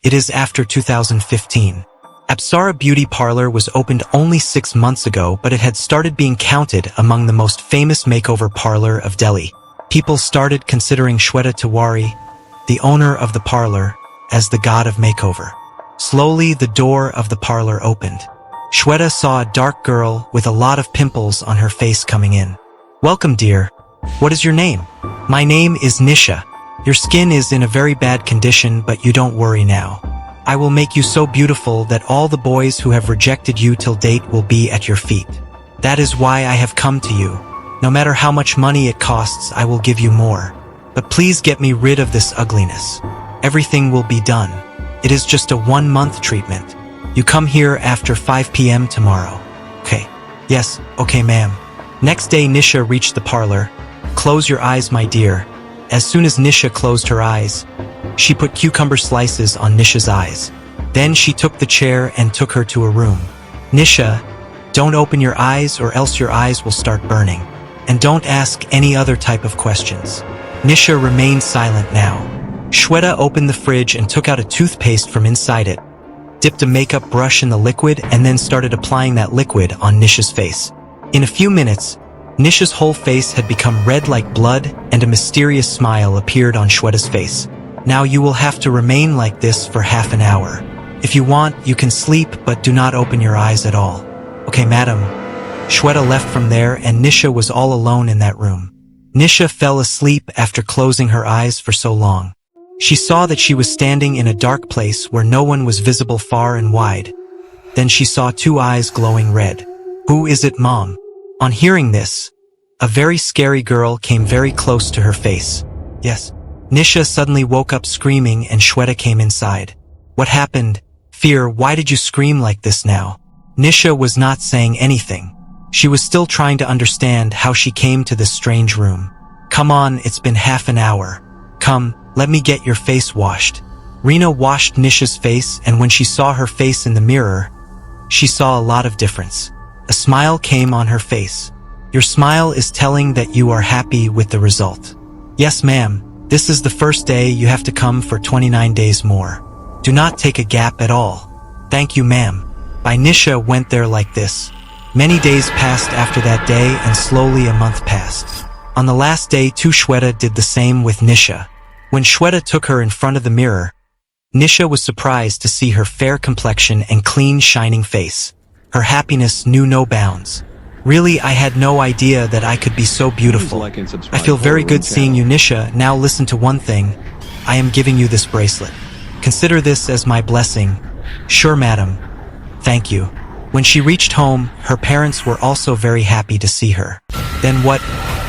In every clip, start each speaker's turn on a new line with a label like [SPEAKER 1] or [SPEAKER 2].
[SPEAKER 1] It is after 2015. Apsara Beauty Parlor was opened only 6 months ago, but it had started being counted among the most famous makeover parlor of Delhi. People started considering Shweta Tiwari, the owner of the parlor, as the god of makeover. Slowly, the door of the parlor opened. Shweta saw a dark girl with a lot of pimples on her face coming in. "Welcome, dear. What is your name?" "My name is Nisha. Your skin is in a very bad condition, but you don't worry now. I will make you so beautiful that all the boys who have rejected you till date will be at your feet. That is why I have come to you. No matter how much money it costs, I will give you more. But please get me rid of this ugliness. Everything will be done. It is just a 1-month treatment. You come here after 5 p.m. tomorrow." "Okay." "Yes, okay, ma'am." Next day, Nisha reached the parlor. "Close your eyes, my dear." As soon as Nisha closed her eyes, she put cucumber slices on Nisha's eyes. Then she took the chair and took her to a room. "Nisha, don't open your eyes or else your eyes will start burning. And don't ask any other type of questions." Nisha remained silent now. Shweta opened the fridge and took out a toothpaste from inside it, dipped a makeup brush in the liquid, and then started applying that liquid on Nisha's face. In a few minutes, Nisha's whole face had become red like blood, and a mysterious smile appeared on Shweta's face. "Now you will have to remain like this for half an hour. If you want, you can sleep, but do not open your eyes at all." "Okay, madam." Shweta left from there, and Nisha was all alone in that room. Nisha fell asleep after closing her eyes for so long. She saw that she was standing in a dark place where no one was visible far and wide. Then she saw 2 eyes glowing red. "Who is it, Mom?" On hearing this, a very scary girl came very close to her face. "Yes." Nisha suddenly woke up screaming, and Shweta came inside. "What happened? Fear, why did you scream like this now?" Nisha was not saying anything. She was still trying to understand how she came to this strange room. "Come on, it's been half an hour. Come, let me get your face washed." Rena washed Nisha's face, and when she saw her face in the mirror, she saw a lot of difference. A smile came on her face. "Your smile is telling that you are happy with the result." "Yes, ma'am. This is the first day. You have to come for 29 days more. Do not take a gap at all." "Thank you, ma'am." By Nisha went there like this. Many days passed after that day, and slowly a month passed. On the last day too, Shweta did the same with Nisha. When Shweta took her in front of the mirror, Nisha was surprised to see her fair complexion and clean, shining face. Her happiness knew no bounds. "Really, I had no idea that I could be so beautiful. I feel very good seeing you, Nisha. Now listen to one thing. I am giving you this bracelet. Consider this as my blessing." "Sure, madam. Thank you." When she reached home, her parents were also very happy to see her. Then what?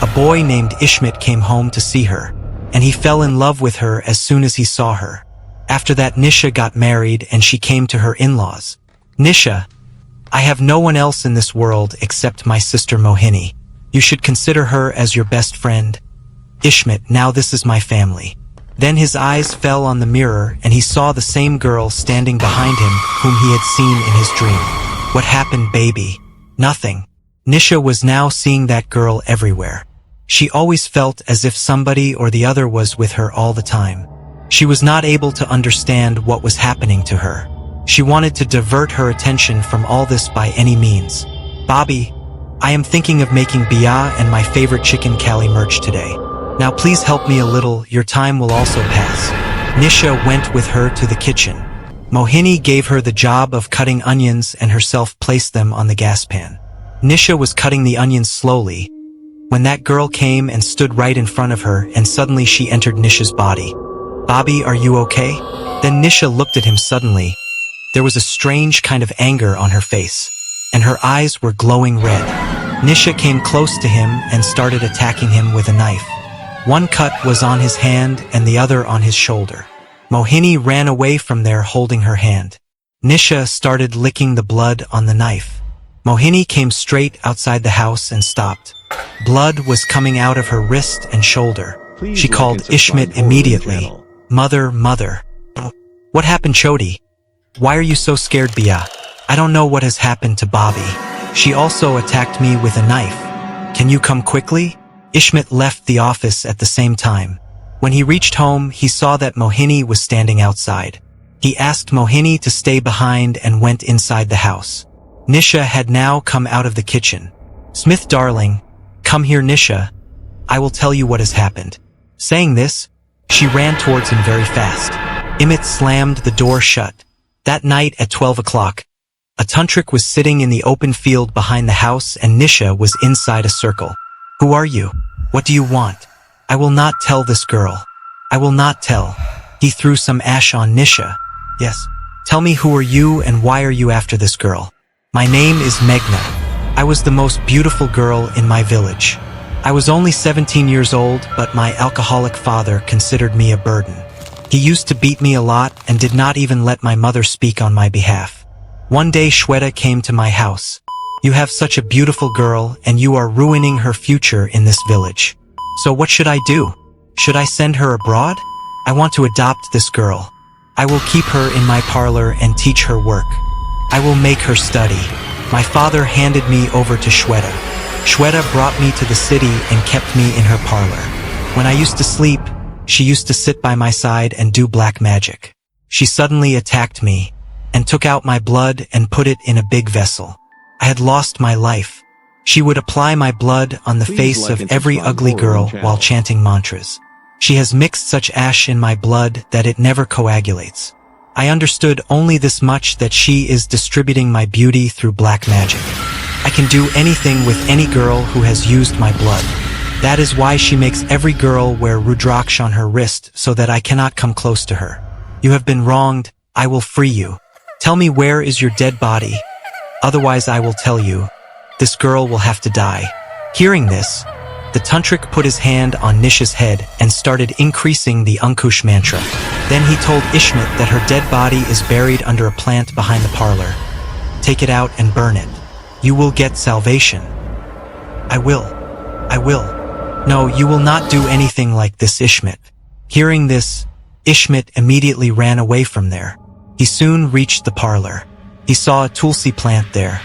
[SPEAKER 1] A boy named Ishmit came home to see her, and he fell in love with her as soon as he saw her. After that, Nisha got married and she came to her in-laws. "Nisha, I have no one else in this world except my sister Mohini. You should consider her as your best friend." "Ishmit, now this is my family." Then his eyes fell on the mirror and he saw the same girl standing behind him whom he had seen in his dream. "What happened, baby?" "Nothing." Nisha was now seeing that girl everywhere. She always felt as if somebody or the other was with her all the time. She was not able to understand what was happening to her. She wanted to divert her attention from all this by any means. "Bobby, I am thinking of making bia and my favorite chicken curry merch today. Now please help me a little, your time will also pass." Nisha went with her to the kitchen. Mohini gave her the job of cutting onions and herself placed them on the gas pan. Nisha was cutting the onions slowly when that girl came and stood right in front of her, and suddenly she entered Nisha's body. "Bobby, are you okay?" Then Nisha looked at him suddenly. There was a strange kind of anger on her face, and her eyes were glowing red. Nisha came close to him and started attacking him with a knife. One cut was on his hand and the other on his shoulder. Mohini ran away from there holding her hand. Nisha started licking the blood on the knife. Mohini came straight outside the house and stopped. Blood was coming out of her wrist and shoulder. She called Ishmit immediately. "Mother, mother." "What happened, Choti? Why are you so scared, Bia?" "I don't know what has happened to Bobby. She also attacked me with a knife. Can you come quickly?" Ishmit left the office at the same time. When he reached home, he saw that Mohini was standing outside. He asked Mohini to stay behind and went inside the house. Nisha had now come out of the kitchen. "Smith, darling, come here, Nisha. I will tell you what has happened." Saying this, she ran towards him very fast. Emmett slammed the door shut. That night at 12 o'clock, a tantric was sitting in the open field behind the house and Nisha was inside a circle. "Who are you? What do you want?" "I will not tell this girl. I will not tell." He threw some ash on Nisha. "Yes. Tell me, who are you and why are you after this girl?" "My name is Meghna. I was the most beautiful girl in my village. I was only 17 years old, but my alcoholic father considered me a burden. He used to beat me a lot and did not even let my mother speak on my behalf. One day Shweta came to my house. "You have such a beautiful girl and you are ruining her future in this village. So what should I do? Should I send her abroad? I want to adopt this girl. I will keep her in my parlor and teach her work. I will make her study." My father handed me over to Shweta. Shweta brought me to the city and kept me in her parlor. When I used to sleep, she used to sit by my side and do black magic. She suddenly attacked me and took out my blood and put it in a big vessel. I had lost my life. She would apply my blood on the face of every ugly girl while chanting mantras. She has mixed such ash in my blood that it never coagulates. I understood only this much, that she is distributing my beauty through black magic. I can do anything with any girl who has used my blood. That is why she makes every girl wear Rudraksh on her wrist so that I cannot come close to her. You have been wronged. I will free you. Tell me, where is your dead body? Otherwise I will tell you. This girl will have to die." Hearing this, the tantric put his hand on Nisha's head and started increasing the Ankush mantra. Then he told Ishmat that her dead body is buried under a plant behind the parlor. "Take it out and burn it. You will get salvation." I will. "No, you will not do anything like this, Ishmat." Hearing this, Ishmat immediately ran away from there. He soon reached the parlor. He saw a tulsi plant there.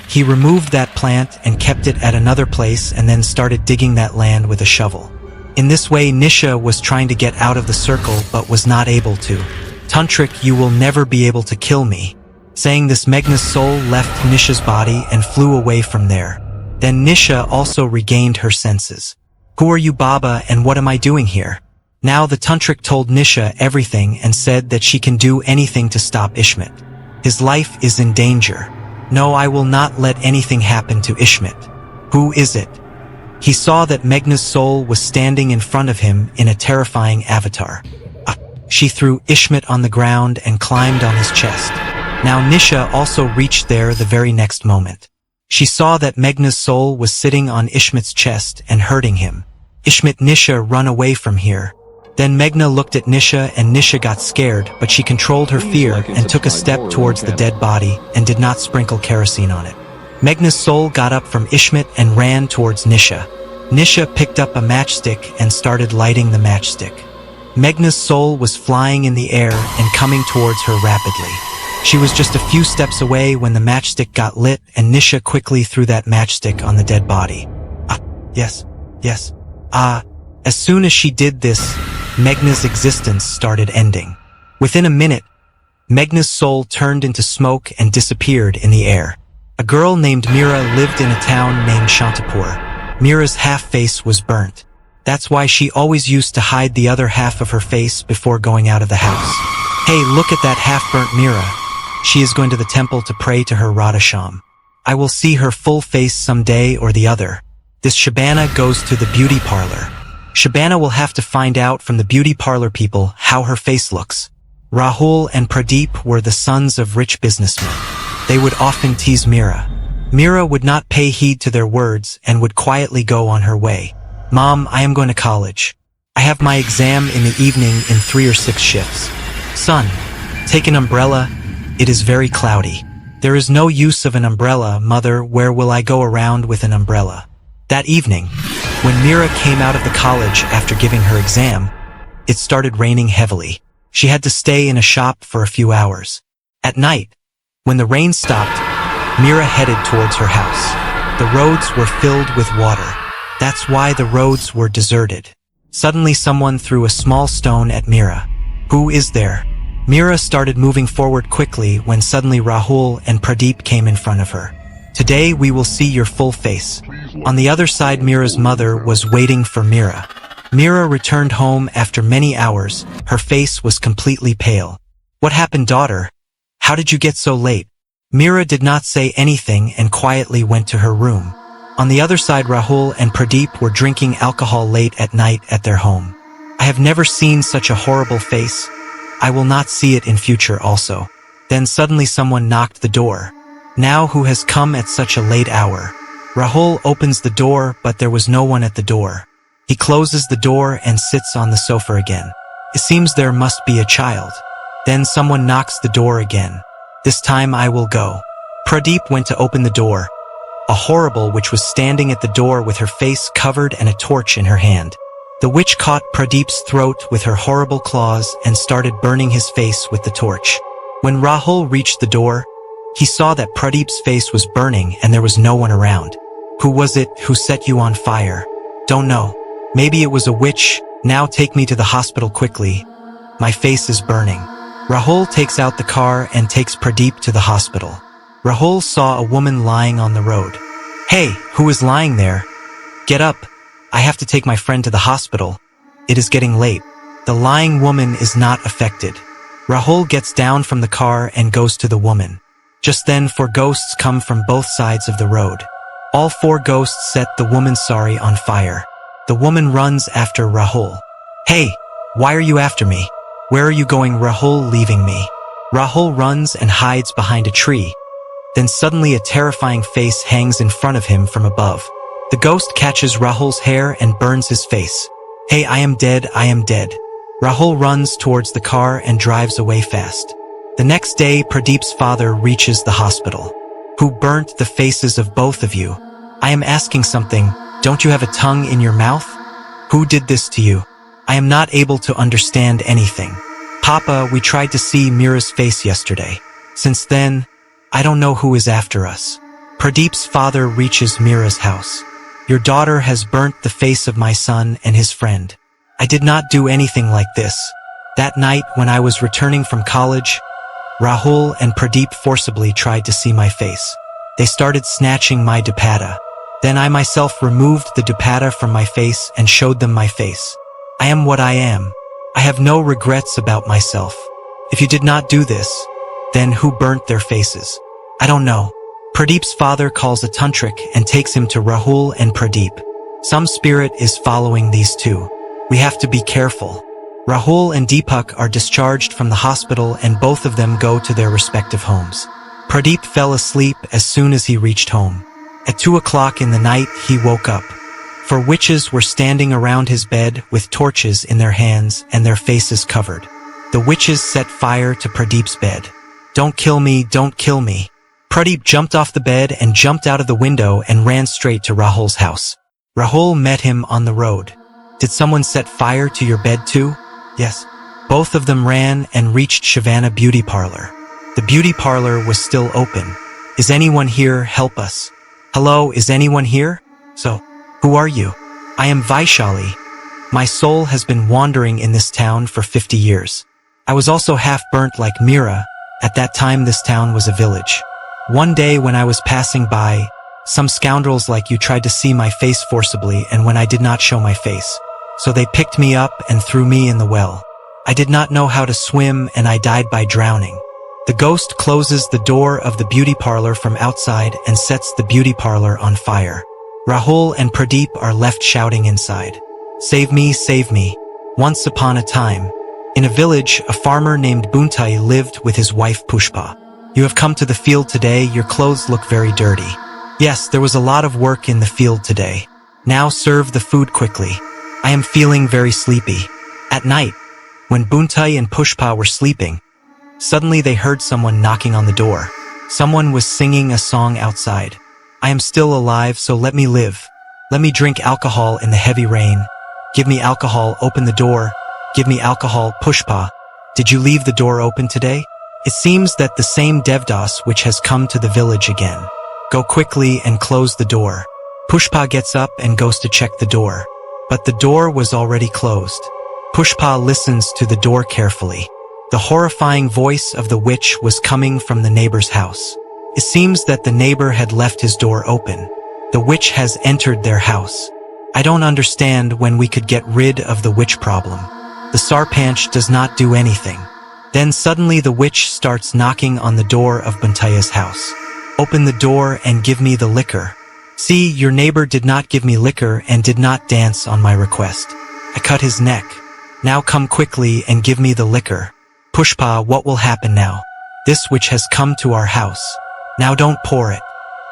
[SPEAKER 1] He removed that plant and kept it at another place and then started digging that land with a shovel. In this way, Nisha was trying to get out of the circle but was not able to. "Tantric, you will never be able to kill me." Saying this, Meghna's soul left Nisha's body and flew away from there. Then Nisha also regained her senses. "Who are you, Baba, and what am I doing here?" Now the tantric told Nisha everything and said that she can do anything to stop Ishmat. His life is in danger. "No, I will not let anything happen to Ishmat." "Who is it?" He saw that Meghna's soul was standing in front of him in a terrifying avatar. She threw Ishmat on the ground and climbed on his chest. Now Nisha also reached there the very next moment. She saw that Meghna's soul was sitting on Ishmat's chest and hurting him. "Ishmat, Nisha, run away from here." Then Meghna looked at Nisha and Nisha got scared, but she controlled her fear and took a step towards the dead body and did not sprinkle kerosene on it. Meghna's soul got up from Ishmat and ran towards Nisha. Nisha picked up a matchstick and started lighting the matchstick. Meghna's soul was flying in the air and coming towards her rapidly. She was just a few steps away when the matchstick got lit and Nisha quickly threw that matchstick on the dead body. Yes. As soon as she did this, Meghna's existence started ending. Within a minute, Meghna's soul turned into smoke and disappeared in the air. A girl named Mira lived in a town named Shantapur. Mira's half-face was burnt. That's why she always used to hide the other half of her face before going out of the house. "Hey, look at that half-burnt Mira. She is going to the temple to pray to her Radhasham. I will see her full face someday or the other." This Shabana goes to the beauty parlor. Shabana will have to find out from the beauty parlor people how her face looks. Rahul and Pradeep were the sons of rich businessmen. They would often tease Mira. Mira would not pay heed to their words and would quietly go on her way. "Mom, I am going to college. I have my exam in the evening in 3 or 6 shifts." "Son, take an umbrella. It is very cloudy." "There is no use of an umbrella, Mother. Where will I go around with an umbrella?" That evening, when Mira came out of the college after giving her exam, it started raining heavily. She had to stay in a shop for a few hours. At night, when the rain stopped, Mira headed towards her house. The roads were filled with water. That's why the roads were deserted. Suddenly someone threw a small stone at Mira. "Who is there?" Mira started moving forward quickly when suddenly Rahul and Pradeep came in front of her. Today we will see your full face. On the other side, Mira's mother was waiting for Mira. Mira returned home after many hours. Her face was completely pale. What happened, daughter? How did you get so late? Mira did not say anything and quietly went to her room. On the other side, Rahul and Pradeep were drinking alcohol late at night at their home. I have never seen such a horrible face. I will not see it in future also. Then suddenly someone knocked the door. Now who has come at such a late hour? Rahul opens the door, but there was no one at the door. He closes the door and sits on the sofa again. It seems there must be a child. Then someone knocks the door again. This time I will go. Pradeep went to open the door. A horrible witch was standing at the door with her face covered and a torch in her hand. The witch caught Pradeep's throat with her horrible claws and started burning his face with the torch. When Rahul reached the door, he saw that Pradeep's face was burning and there was no one around. Who was it who set you on fire? Don't know. Maybe it was a witch. Now take me to the hospital quickly. My face is burning. Rahul takes out the car and takes Pradeep to the hospital. Rahul saw a woman lying on the road. Hey, who is lying there? Get up. I have to take my friend to the hospital. It is getting late. The lying woman is not affected. Rahul gets down from the car and goes to the woman. Just then 4 ghosts come from both sides of the road. All 4 ghosts set the woman's sari on fire. The woman runs after Rahul. Hey, why are you after me? Where are you going, Rahul, leaving me? Rahul runs and hides behind a tree. Then suddenly a terrifying face hangs in front of him from above. The ghost catches Rahul's hair and burns his face. Hey, I am dead, I am dead. Rahul runs towards the car and drives away fast. The next day, Pradeep's father reaches the hospital. Who burnt the faces of both of you? I am asking something. Don't you have a tongue in your mouth? Who did this to you? I am not able to understand anything. Papa, we tried to see Mira's face yesterday. Since then, I don't know who is after us. Pradeep's father reaches Mira's house. Your daughter has burnt the face of my son and his friend. I did not do anything like this. That night when I was returning from college, Rahul and Pradeep forcibly tried to see my face. They started snatching my dupatta. Then I myself removed the dupatta from my face and showed them my face. I am what I am. I have no regrets about myself. If you did not do this, then who burnt their faces? I don't know. Pradeep's father calls a tantric and takes him to Rahul and Pradeep. Some spirit is following these two. We have to be careful. Rahul and Deepak are discharged from the hospital and both of them go to their respective homes. Pradeep fell asleep as soon as he reached home. At 2 o'clock in the night, he woke up. 4 witches were standing around his bed with torches in their hands and their faces covered. The witches set fire to Pradeep's bed. Don't kill me, don't kill me. Pradeep jumped off the bed and jumped out of the window and ran straight to Rahul's house. Rahul met him on the road. Did someone set fire to your bed too? Yes. Both of them ran and reached Shavana beauty parlor. The beauty parlor was still open. Is anyone here? Help us. Hello, is anyone here? So, who are you? I am Vaishali. My soul has been wandering in this town for 50 years. I was also half burnt like Mira. At that time this town was a village. One day when I was passing by, some scoundrels like you tried to see my face forcibly and when I did not show my face. So they picked me up and threw me in the well. I did not know how to swim and I died by drowning. The ghost closes the door of the beauty parlor from outside and sets the beauty parlor on fire. Rahul and Pradeep are left shouting inside. Save me, save me. Once upon a time, in a village, a farmer named Buntai lived with his wife Pushpa. You have come to the field today, your clothes look very dirty. Yes, there was a lot of work in the field today. Now serve the food quickly. I am feeling very sleepy. At night, when Buntai and Pushpa were sleeping, suddenly they heard someone knocking on the door. Someone was singing a song outside. I am still alive, so let me live. Let me drink alcohol in the heavy rain. Give me alcohol, open the door. Give me alcohol, Pushpa. Did you leave the door open today? It seems that the same Devdas which has come to the village again. Go quickly and close the door. Pushpa gets up and goes to check the door. But the door was already closed. Pushpa listens to the door carefully. The horrifying voice of the witch was coming from the neighbor's house. It seems that the neighbor had left his door open. The witch has entered their house. I don't understand when we could get rid of the witch problem. The Sarpanch does not do anything. Then suddenly the witch starts knocking on the door of Buntaya's house. Open the door and give me the liquor. See, your neighbor did not give me liquor and did not dance on my request. I cut his neck. Now come quickly and give me the liquor. Pushpa, what will happen now? This witch has come to our house. Now don't pour it.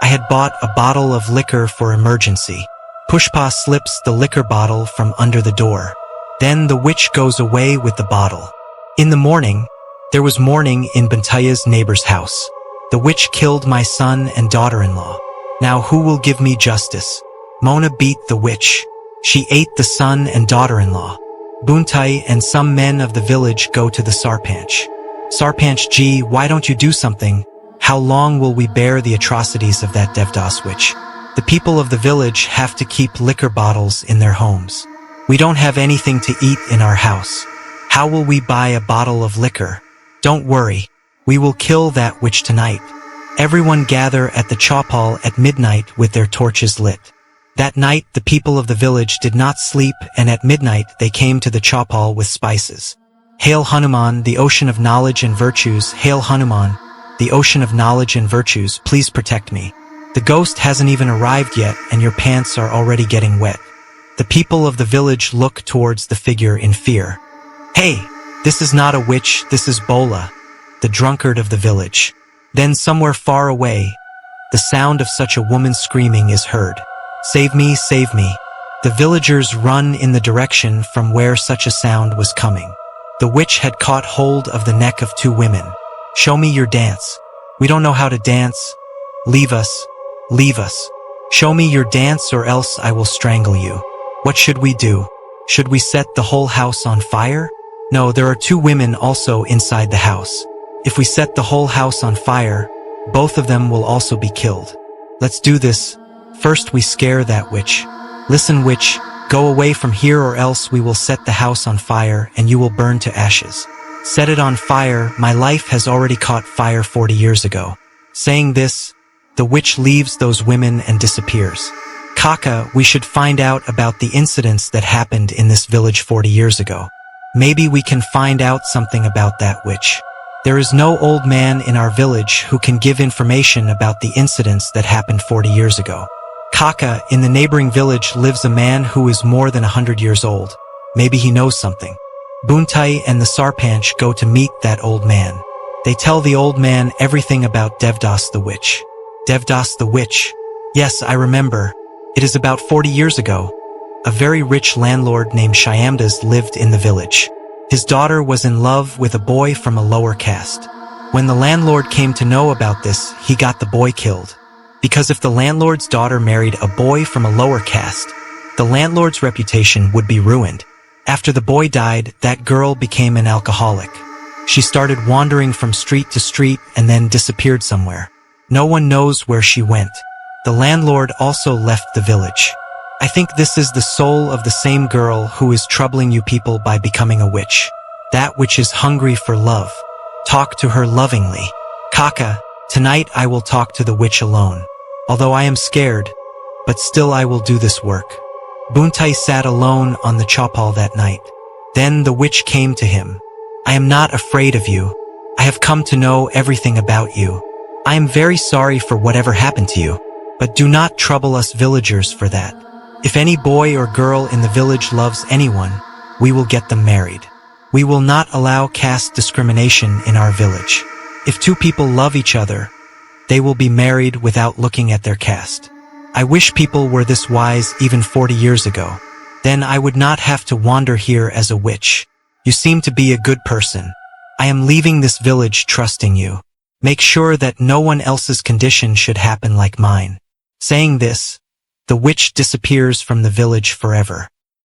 [SPEAKER 1] I had bought a bottle of liquor for emergency. Pushpa slips the liquor bottle from under the door. Then the witch goes away with the bottle. In the morning, there was mourning in Buntaya's neighbor's house. The witch killed my son and daughter-in-law. Now who will give me justice? Mona beat the witch. She ate the son and daughter-in-law. Buntai and some men of the village go to the Sarpanch. Sarpanch ji, why don't you do something? How long will we bear the atrocities of that Devdas witch? The people of the village have to keep liquor bottles in their homes. We don't have anything to eat in our house. How will we buy a bottle of liquor? Don't worry. We will kill that witch tonight. Everyone gather at the chapal at midnight with their torches lit. That night, the people of the village did not sleep, and at midnight they came to the chapal with spices. Hail Hanuman, the ocean of knowledge and virtues. Hail Hanuman, the ocean of knowledge and virtues. Please protect me. The ghost hasn't even arrived yet, and your pants are already getting wet. The people of the village look towards the figure in fear. Hey, this is not a witch, this is Bola, the drunkard of the village. Then somewhere far away, the sound of such a woman screaming is heard. Save me, save me. The villagers run in the direction from where such a sound was coming. The witch had caught hold of the neck of two women. Show me your dance. We don't know how to dance. Leave us. Leave us. Show me your dance or else I will strangle you. What should we do? Should we set the whole house on fire? No, there are two women also inside the house. If we set the whole house on fire, both of them will also be killed. Let's do this. First we scare that witch. Listen, witch, go away from here or else we will set the house on fire and you will burn to ashes. Set it on fire, my life has already caught fire 40 years ago. Saying this, the witch leaves those women and disappears. Kaka, we should find out about the incidents that happened in this village 40 years ago. Maybe we can find out something about that witch. There is no old man in our village who can give information about the incidents that happened 40 years ago. Kaka, in the neighboring village lives a man who is more than 100 years old. Maybe he knows something. Buntai and the Sarpanch go to meet that old man. They tell the old man everything about Devdas the witch. Devdas the witch. Yes, I remember. It is about 40 years ago. A very rich landlord named Shyamdas lived in the village. His daughter was in love with a boy from a lower caste. When the landlord came to know about this, he got the boy killed. Because if the landlord's daughter married a boy from a lower caste, the landlord's reputation would be ruined. After the boy died, that girl became an alcoholic. She started wandering from street to street and then disappeared somewhere. No one knows where she went. The landlord also left the village. I think this is the soul of the same girl who is troubling you people by becoming a witch. That which is hungry for love. Talk to her lovingly. Kaka, tonight I will talk to the witch alone. Although I am scared, but still I will do this work. Buntai sat alone on the chapal that night. Then the witch came to him. I am not afraid of you. I have come to know everything about you. I am very sorry for whatever happened to you, but do not trouble us villagers for that. If any boy or girl in the village loves anyone, we will get them married. We will not allow caste discrimination in our village. If two people love each other, they will be married without looking at their caste. I wish people were this wise even 40 years ago. Then I would not have to wander here as a witch. You seem to be a good person. I am leaving this village trusting you. Make sure that no one else's condition should happen like mine. Saying this, the witch disappears from the village forever.